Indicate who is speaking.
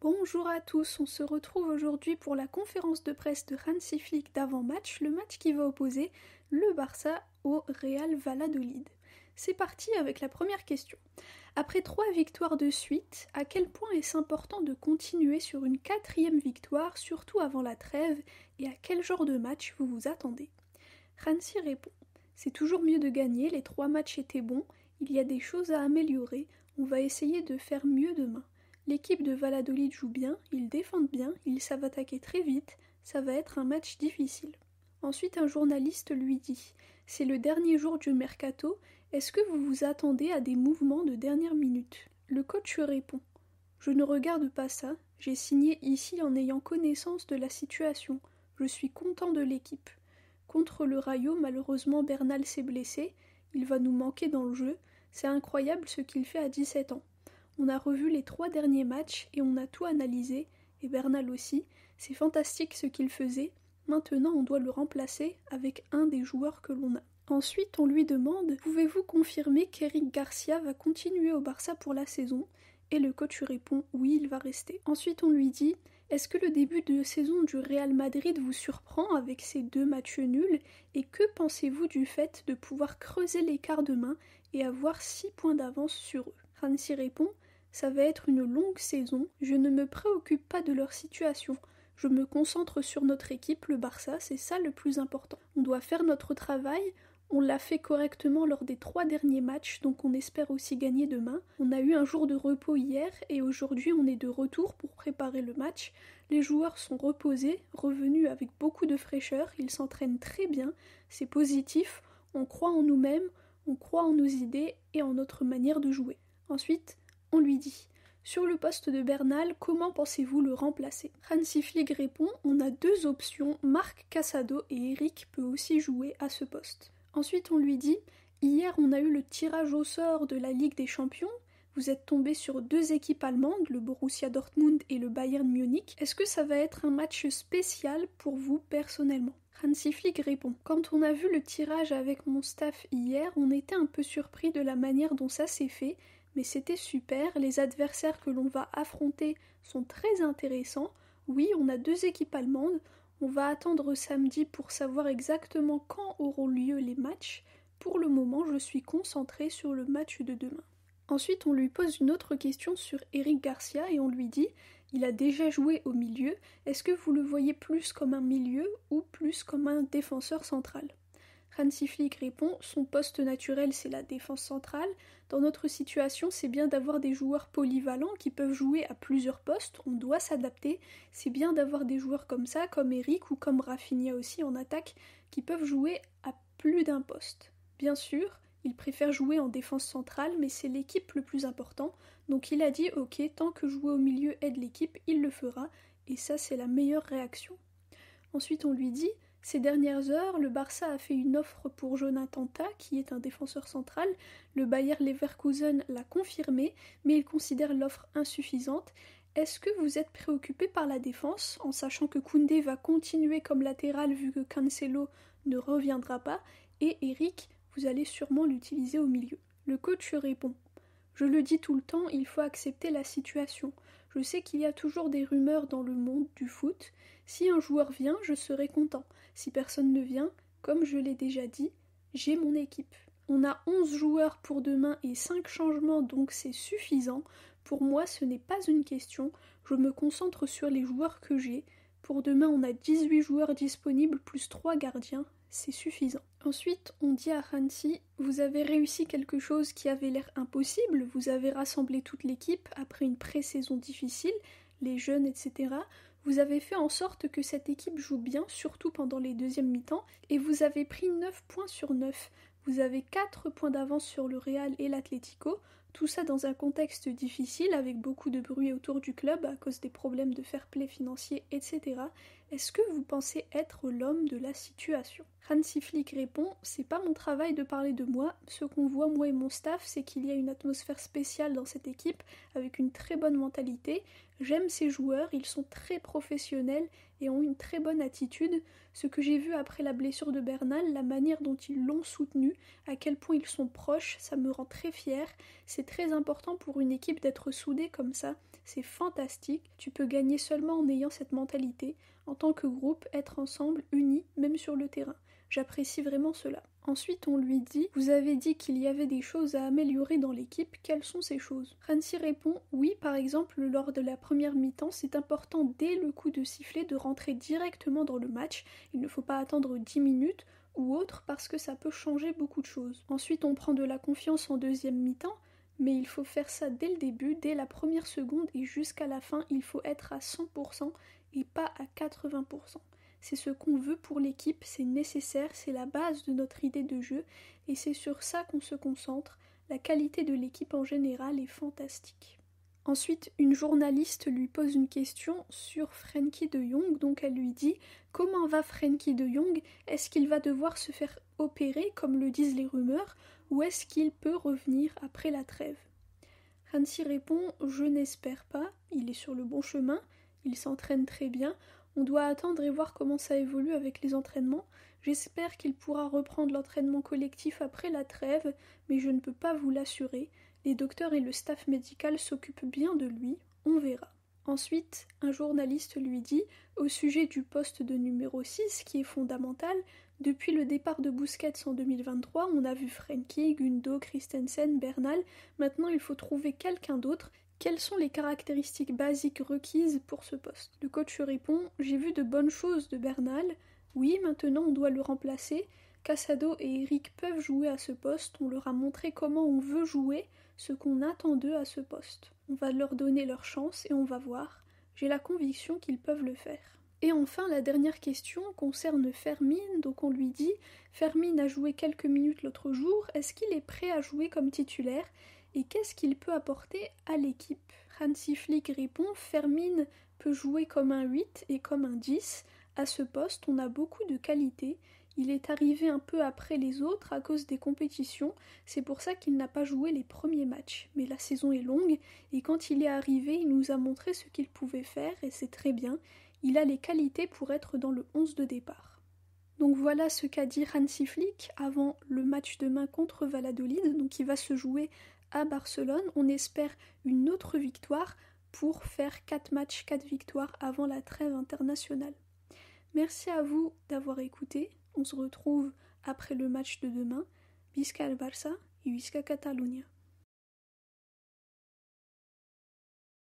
Speaker 1: Bonjour à tous, on se retrouve aujourd'hui pour la conférence de presse de Hansi Flick d'avant-match, le match qui va opposer le Barça au Real Valladolid. C'est parti avec la première question. Après 3 victoires de suite, à quel point est-ce important de continuer sur une 4e victoire, surtout avant la trêve, et à quel genre de match vous vous attendez? Hansi répond: c'est toujours mieux de gagner, les 3 matchs étaient bons, il y a des choses à améliorer, on va essayer de faire mieux demain. L'équipe de Valladolid joue bien, ils défendent bien, ils savent attaquer très vite, ça va être un match difficile. Ensuite, un journaliste lui dit: c'est le dernier jour du mercato, est-ce que vous vous attendez à des mouvements de dernière minute? Le coach répond: je ne regarde pas ça, j'ai signé ici en ayant connaissance de la situation, je suis content de l'équipe. Contre le Rayo, malheureusement Bernal s'est blessé, il va nous manquer dans le jeu, c'est incroyable ce qu'il fait à 17 ans. On a revu les 3 derniers matchs et on a tout analysé, et Bernal aussi, c'est fantastique ce qu'il faisait, maintenant on doit le remplacer avec un des joueurs que l'on a. Ensuite on lui demande: pouvez-vous confirmer qu'Eric Garcia va continuer au Barça pour la saison? Et le coach répond: oui, il va rester. Ensuite on lui dit: est-ce que le début de saison du Real Madrid vous surprend avec ces 2 matchs nuls? Et que pensez-vous du fait de pouvoir creuser l'écart demain et avoir 6 points d'avance sur eux? Hansi répond: ça va être une longue saison, je ne me préoccupe pas de leur situation. Je me concentre sur notre équipe, le Barça, c'est ça le plus important. On doit faire notre travail, on l'a fait correctement lors des 3 derniers matchs, donc on espère aussi gagner demain. On a eu un jour de repos hier et aujourd'hui on est de retour pour préparer le match. Les joueurs sont reposés, revenus avec beaucoup de fraîcheur, ils s'entraînent très bien, c'est positif, on croit en nous-mêmes, on croit en nos idées et en notre manière de jouer. Ensuite, on lui dit: sur le poste de Bernal, comment pensez-vous le remplacer? Hansi Flick répond: on a 2 options, Marc Casado et Eric peut aussi jouer à ce poste. Ensuite on lui dit: hier on a eu le tirage au sort de la Ligue des Champions, vous êtes tombé sur 2 équipes allemandes, le Borussia Dortmund et le Bayern Munich, est-ce que ça va être un match spécial pour vous personnellement? Hansi Flick répond: quand on a vu le tirage avec mon staff hier, on était un peu surpris de la manière dont ça s'est fait, mais c'était super, les adversaires que l'on va affronter sont très intéressants. Oui, on a 2 équipes allemandes, on va attendre samedi pour savoir exactement quand auront lieu les matchs. Pour le moment, je suis concentrée sur le match de demain. Ensuite, on lui pose une autre question sur Eric Garcia et on lui dit: il a déjà joué au milieu, est-ce que vous le voyez plus comme un milieu ou plus comme un défenseur central? Hansi Flick répond: son poste naturel c'est la défense centrale. Dans notre situation, c'est bien d'avoir des joueurs polyvalents qui peuvent jouer à plusieurs postes, on doit s'adapter. C'est bien d'avoir des joueurs comme ça, comme Eric ou comme Rafinha aussi en attaque, qui peuvent jouer à plus d'un poste. Bien sûr, il préfère jouer en défense centrale, mais c'est l'équipe le plus important. Donc il a dit: ok, tant que jouer au milieu aide l'équipe, il le fera. Et ça, c'est la meilleure réaction. Ensuite, on lui dit: ces dernières heures, le Barça a fait une offre pour Jonathan Tah, qui est un défenseur central. Le Bayer Leverkusen l'a confirmé, mais il considère l'offre insuffisante. Est-ce que vous êtes préoccupé par la défense, en sachant que Koundé va continuer comme latéral vu que Cancelo ne reviendra pas, et Eric, vous allez sûrement l'utiliser au milieu? Le coach répond: je le dis tout le temps, il faut accepter la situation. Je sais qu'il y a toujours des rumeurs dans le monde du foot. Si un joueur vient, je serai content. Si personne ne vient, comme je l'ai déjà dit, j'ai mon équipe. On a 11 joueurs pour demain et 5 changements, donc c'est suffisant. Pour moi, ce n'est pas une question. Je me concentre sur les joueurs que j'ai. Pour demain, on a 18 joueurs disponibles plus 3 gardiens. C'est suffisant. Ensuite, on dit à Hansi: vous avez réussi quelque chose qui avait l'air impossible, vous avez rassemblé toute l'équipe après une pré-saison difficile, les jeunes, etc. Vous avez fait en sorte que cette équipe joue bien, surtout pendant les deuxièmes mi-temps, et vous avez pris 9 points sur 9. Vous avez 4 points d'avance sur le Real et l'Atlético, tout ça dans un contexte difficile avec beaucoup de bruit autour du club à cause des problèmes de fair play financier, etc. Est-ce que vous pensez être l'homme de la situation ? Hansi Flick répond « C'est pas mon travail de parler de moi, ce qu'on voit moi et mon staff, c'est qu'il y a une atmosphère spéciale dans cette équipe, avec une très bonne mentalité. J'aime ces joueurs, ils sont très professionnels et ont une très bonne attitude. Ce que j'ai vu après la blessure de Bernal, la manière dont ils l'ont soutenu, à quel point ils sont proches, ça me rend très fière. C'est très important pour une équipe d'être soudée comme ça. C'est fantastique, tu peux gagner seulement en ayant cette mentalité. En tant que groupe, être ensemble, unis, même sur le terrain. J'apprécie vraiment cela. » Ensuite, on lui dit « Vous avez dit qu'il y avait des choses à améliorer dans l'équipe, quelles sont ces choses ?» Hansi répond « Oui, par exemple, lors de la première mi-temps, c'est important dès le coup de sifflet de rentrer directement dans le match. Il ne faut pas attendre 10 minutes ou autre parce que ça peut changer beaucoup de choses. Ensuite, on prend de la confiance en deuxième mi-temps, mais il faut faire ça dès le début, dès la première seconde et jusqu'à la fin, il faut être à 100% et pas à 80%. C'est ce qu'on veut pour l'équipe, c'est nécessaire, c'est la base de notre idée de jeu et c'est sur ça qu'on se concentre. La qualité de l'équipe en général est fantastique. » Ensuite, une journaliste lui pose une question sur Frenkie de Jong, donc elle lui dit « Comment va Frenkie de Jong ? Est-ce qu'il va devoir se faire opérer comme le disent les rumeurs ou est-ce qu'il peut revenir après la trêve ?» Hansi répond « Je n'espère pas, il est sur le bon chemin, il s'entraîne très bien, on doit attendre et voir comment ça évolue avec les entraînements. J'espère qu'il pourra reprendre l'entraînement collectif après la trêve, mais je ne peux pas vous l'assurer. Les docteurs et le staff médical s'occupent bien de lui, on verra. » Ensuite, un journaliste lui dit « Au sujet du poste de numéro 6, qui est fondamental, depuis le départ de Busquets en 2023, on a vu Frenkie, Gundo, Christensen, Bernal, maintenant il faut trouver quelqu'un d'autre. Quelles sont les caractéristiques basiques requises pour ce poste ?» Le coach répond « J'ai vu de bonnes choses de Bernal. Oui, maintenant on doit le remplacer. Casado et Eric peuvent jouer à ce poste. On leur a montré comment on veut jouer, ce qu'on attend d'eux à ce poste. On va leur donner leur chance et on va voir. J'ai la conviction qu'ils peuvent le faire. » Et enfin, la dernière question concerne Fermín. Donc on lui dit « Fermín a joué quelques minutes l'autre jour. Est-ce qu'il est prêt à jouer comme titulaire ? Et qu'est-ce qu'il peut apporter à l'équipe ?» Hansi Flick répond « Fermín peut jouer comme un 8 et comme un 10. À ce poste, on a beaucoup de qualité. Il est arrivé un peu après les autres à cause des compétitions. C'est pour ça qu'il n'a pas joué les premiers matchs. Mais la saison est longue et quand il est arrivé, il nous a montré ce qu'il pouvait faire et c'est très bien. Il a les qualités pour être dans le 11 de départ. » Donc voilà ce qu'a dit Hansi Flick avant le match demain contre Valladolid, donc qui va se jouer à Barcelone. On espère une autre victoire pour faire 4 matchs, 4 victoires avant la trêve internationale. Merci à vous d'avoir écouté. On se retrouve après le match de demain. Visca el Barça et Visca Catalunya.